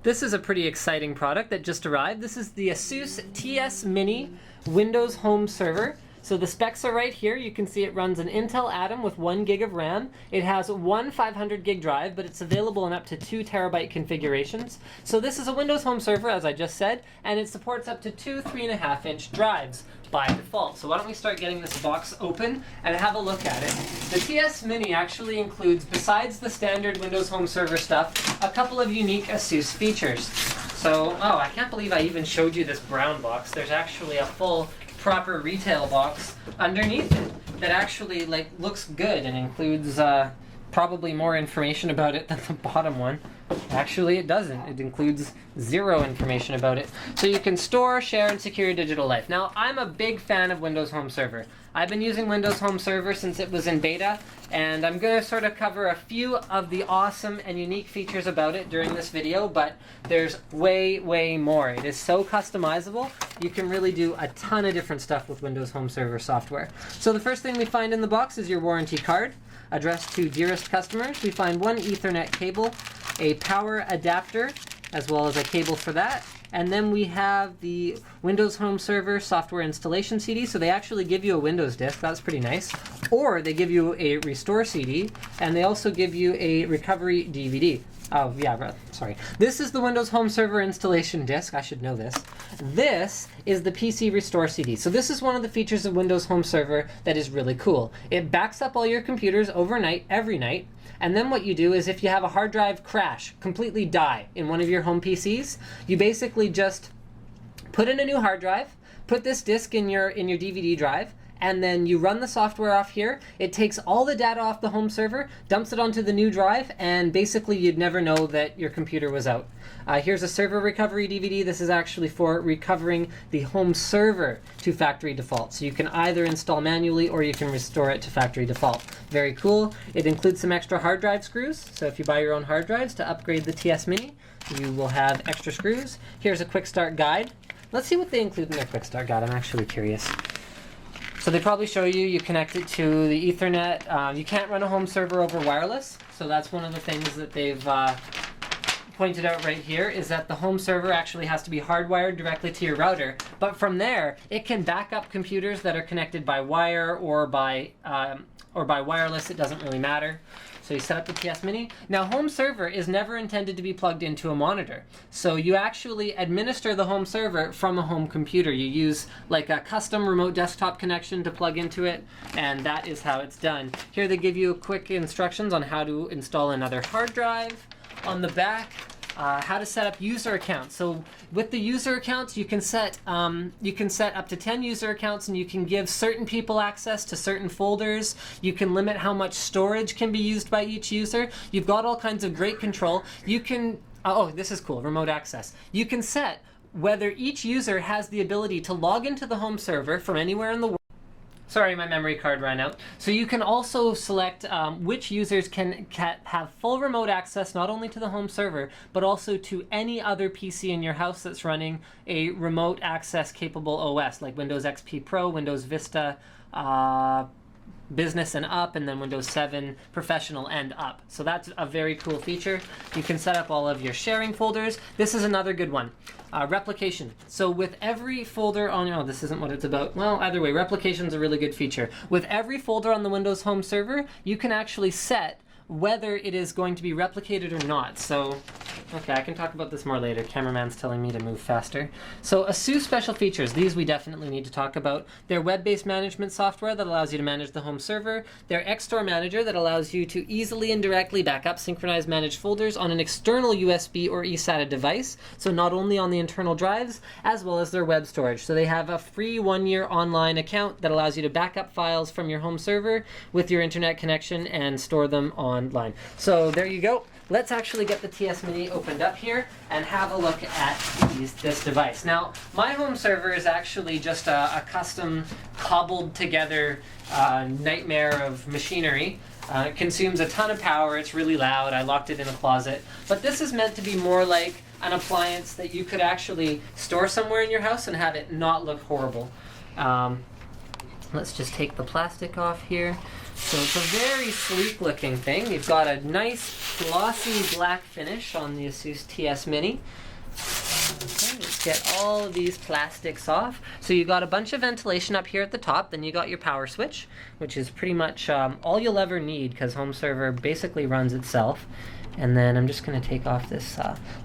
This is a pretty exciting product that just arrived. This is the Asus TS Mini Windows Home Server. So the specs are right here. You can see it runs an Intel Atom with 1 gig of RAM. It has one 500 gig drive, but it's available in up to 2 terabyte configurations. So this is a Windows Home Server, as I just said, and it supports up to 2 3.5-inch drives by default. So why don't we start getting this box open and have a look at it. The TS Mini actually includes, besides the standard Windows Home Server stuff, a couple of unique Asus features. So, oh, I can't believe I even showed you this brown box. There's actually a full proper retail box underneath it that actually looks good and includes probably more information about it than the bottom one. Actually, it doesn't. It includes 0 information about it. So you can store, share, and secure your digital life. Now, I'm a big fan of Windows Home Server. I've been using Windows Home Server since it was in beta, and I'm going to sort of cover a few of the awesome and unique features about it during this video, but there's way, way more. It is so customizable. You can really do a ton of different stuff with Windows Home Server software. So the first thing we find in the box is your warranty card, addressed to dearest customers. We find one Ethernet cable, a power adapter, as well as a cable for that. And then we have the Windows Home Server software installation CD. So they actually give you a Windows disk. That's pretty nice. Or they give you a restore CD, and they also give you a recovery DVD. Oh, yeah, sorry. This is the Windows Home Server installation disk. I should know this. This is the PC Restore CD. So this is one of the features of Windows Home Server that is really cool. It backs up all your computers overnight, every night. And then what you do is if you have a hard drive crash, completely die in one of your home PCs, you basically just put in a new hard drive, put this disk in your DVD drive, and then you run the software off here. It takes all the data off the home server, dumps it onto the new drive, and basically you'd never know that your computer was out. Here's a server recovery DVD. This is actually for recovering the home server to factory default. So you can either install manually or you can restore it to factory default. Very cool. It includes some extra hard drive screws. So if you buy your own hard drives to upgrade the TS Mini, you will have extra screws. Here's a quick start guide. Let's see what they include in their quick start guide. I'm actually curious. So they probably show you connect it to the Ethernet. You can't run a home server over wireless. So that's one of the things that they've pointed out right here, is that the home server actually has to be hardwired directly to your router. But from there, it can back up computers that are connected by wire or by wireless. It doesn't really matter. So you set up the TS Mini. Now, home server is never intended to be plugged into a monitor. So you actually administer the home server from a home computer. You use like a custom remote desktop connection to plug into it, and that is how it's done. Here they give you quick instructions on how to install another hard drive. On the back, how to set up user accounts. So with the user accounts, you can set up to 10 user accounts, and you can give certain people access to certain folders. You can limit how much storage can be used by each user. You've got all kinds of great control. You can, oh, this is cool, remote access. You can set whether each user has the ability to log into the home server from anywhere in the world. Sorry, my memory card ran out. So you can also select which users can have full remote access, not only to the home server, but also to any other PC in your house that's running a remote access capable OS, like Windows XP Pro, Windows Vista, Business and up, and then Windows 7 Professional and up. So that's a very cool feature. You can set up all of your sharing folders. This is another good one. Replication. So with every folder on, oh, this isn't what it's about. Well, either way, replication is a really good feature. With every folder on the Windows Home Server, you can actually set whether it is going to be replicated or not. So, okay, I can talk about this more later. Cameraman's telling me to move faster. So Asus special features, these we definitely need to talk about. Their web-based management software that allows you to manage the home server. Their Xstore manager that allows you to easily and directly back up, synchronize, manage folders on an external USB or eSATA device. So not only on the internal drives, as well as their web storage. So they have a free 1-year online account that allows you to back up files from your home server with your internet connection and store them online. So there you go. Let's actually get the TS Mini opened up here and have a look at this device. Now, my home server is actually just a custom cobbled together nightmare of machinery. It consumes a ton of power. It's really loud. I locked it in a closet. But this is meant to be more like an appliance that you could actually store somewhere in your house and have it not look horrible. Let's just take the plastic off here. So it's a very sleek looking thing. You've got a nice glossy black finish on the Asus TS Mini. Okay, let's get all of these plastics off. So you got a bunch of ventilation up here at the top, then you got your power switch, which is pretty much all you'll ever need because home server basically runs itself. And then I'm just going to take off this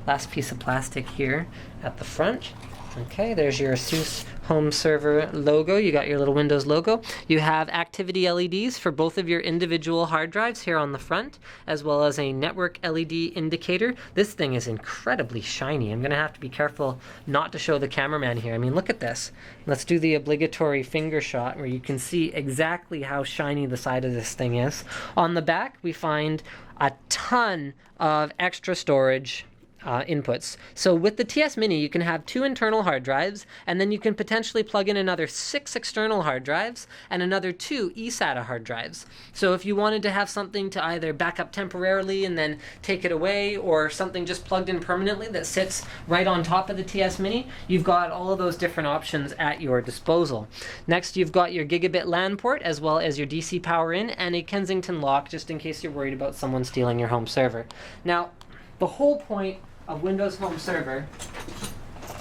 last piece of plastic here at the front. Okay, there's your Asus home server logo. You got your little Windows logo. You have activity LEDs for both of your individual hard drives here on the front, as well as a network LED indicator. This thing is incredibly shiny. I'm gonna have to be careful not to show the cameraman here. I mean, look at this. Let's do the obligatory finger shot where you can see exactly how shiny the side of this thing is. On the back, we find a ton of extra storage inputs. So with the TS Mini, you can have 2 internal hard drives, and then you can potentially plug in another 6 external hard drives and another 2 eSATA hard drives. So if you wanted to have something to either back up temporarily and then take it away, or something just plugged in permanently that sits right on top of the TS Mini, you've got all of those different options at your disposal. Next, you've got your gigabit LAN port, as well as your DC power in, and a Kensington lock, just in case you're worried about someone stealing your home server. Now, the whole point of Windows Home Server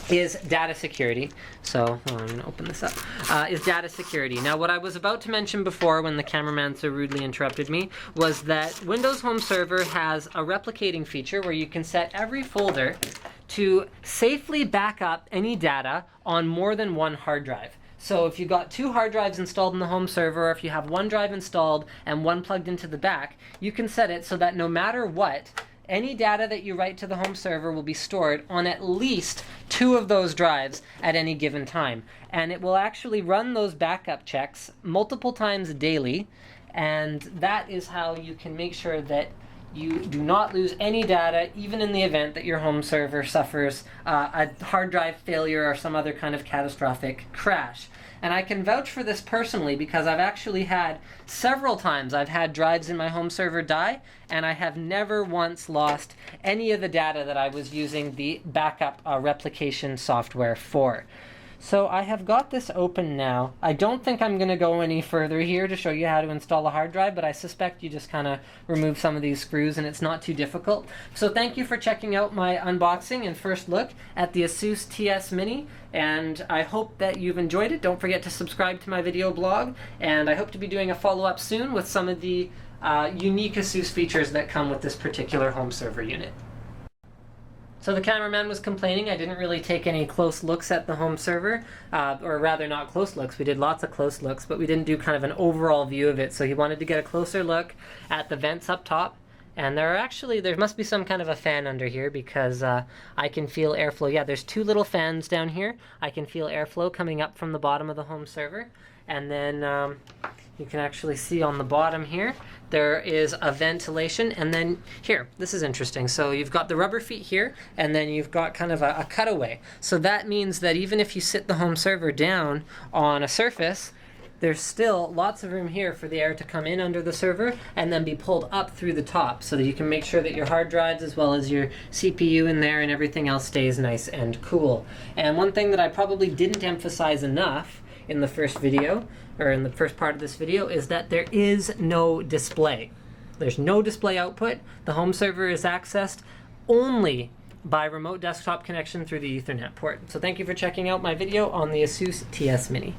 is data security. So, I'm going to open this up. Is data security. Now, what I was about to mention before when the cameraman so rudely interrupted me was that Windows Home Server has a replicating feature where you can set every folder to safely back up any data on more than one hard drive. So if you've got 2 hard drives installed in the home server, or if you have 1 drive installed and 1 plugged into the back, you can set it so that no matter what, any data that you write to the home server will be stored on at least 2 of those drives at any given time. And it will actually run those backup checks multiple times daily, and that is how you can make sure that you do not lose any data, even in the event that your home server suffers a hard drive failure or some other kind of catastrophic crash. And I can vouch for this personally because I've actually had several times I've had drives in my home server die, and I have never once lost any of the data that I was using the backup replication software for. So I have got this open now. I don't think I'm going to go any further here to show you how to install a hard drive, but I suspect you just kind of remove some of these screws and it's not too difficult. So thank you for checking out my unboxing and first look at the Asus TS Mini, and I hope that you've enjoyed it. Don't forget to subscribe to my video blog, and I hope to be doing a follow-up soon with some of the unique Asus features that come with this particular home server unit. So the cameraman was complaining I didn't really take any close looks at the home server, or rather not close looks. We did lots of close looks, but we didn't do kind of an overall view of it. So he wanted to get a closer look at the vents up top. And there must be some kind of a fan under here because I can feel airflow. Yeah, there's 2 little fans down here. I can feel airflow coming up from the bottom of the home server. And then you can actually see on the bottom here, there is a ventilation. And then here, this is interesting. So you've got the rubber feet here, and then you've got kind of a cutaway. So that means that even if you sit the home server down on a surface, there's still lots of room here for the air to come in under the server and then be pulled up through the top so that you can make sure that your hard drives as well as your CPU in there and everything else stays nice and cool. And one thing that I probably didn't emphasize enough in the first video, or in the first part of this video, is that there is no display. There's no display output. The home server is accessed only by remote desktop connection through the Ethernet port. So thank you for checking out my video on the Asus TS Mini.